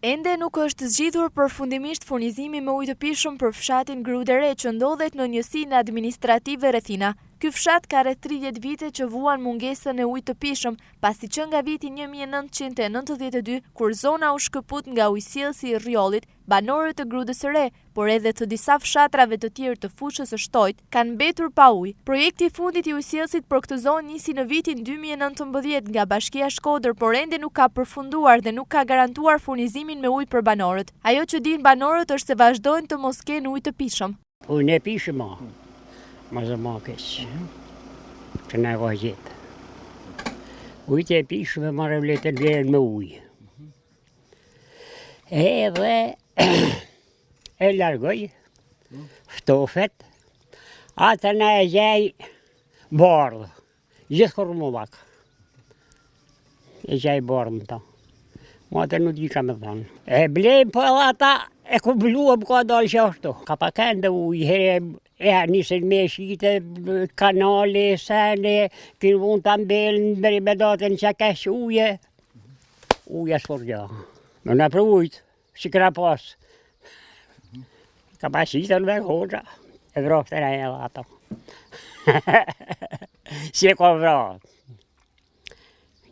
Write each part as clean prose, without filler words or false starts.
Ende nuk është zgjidhur përfundimisht furnizimi me ujë të pishëm për fshatin Grudere që ndodhet në njësinë administrative Rethina. Ky fshat ka rreth 30 vite që vuan mungesën e ujit të pishëm, pasi që nga viti 1992, kur zona u shkëput nga ujësjellsi i rrjollit, banorët e Grudës së Re, por edhe të disa fshatrave të tjerë të fushës së Shtojt, kanë mbetur pa ujë. Projekti i fundit i ujësjellsit për këtë zonë nisi në vitin 2019 nga Bashkia Shkodër, por ende nuk ka përfunduar dhe nuk ka garantuar furnizimin me ujë për banorët. Ajo që dinë banorët është se vazhdojnë të mos kenë ujë të pishëm. Ujë e pishëm. Ma zëmakës, që në vazhjet. Ujtë e pishme marrë vletën vlerën me ujë. Edhe e largoj, ftofet, atë në e gjej bardhë, gjithë kërmullak. E gjej bardhë në ta. Ma atë nuk di ka me thonë. E blejmë për edhe ata, e ku bluëm ka dalë që ashtu. Ka pa këndë ujë, herë nisën me shite, kanale, sene, kënë mund të mbelën, bëri me datën që ka që uje. Uja s'for gja. Në në për ujtë, si këra pas. Ka pa shitën me hoxha, e vraftë e edhe ato. Si e ka vratë.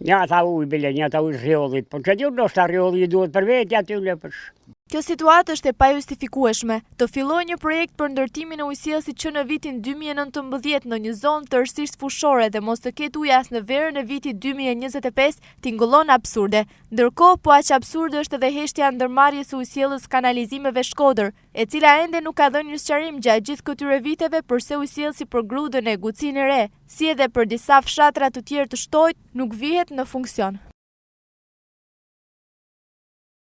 Një ata ujë bile, një ata ujë rrjollit, por që dhjur në është rrjollit duhet për vetë aty në përsh. Kjo situatë është e pajustifikueshme. Të filloj një projekt për ndërtimin e ujësjellsit që në vitin 2019 në një zonë tërësisht fushore dhe mos të ketë ujë as në verën e vitit 2025 tingëllon absurde. Ndërkohë, po aq absurde është edhe heshtja ndërmarrjes së ujësjellës kanalizimeve Shkodër, e cila ende nuk ka dhënë një sqarim gjatë gjithë këtyre viteve përse ujësjellsi për Grudën e Gucinë e Re, si edhe për disa fshatra të tjerë të Shtojt, nuk vihet në funksion.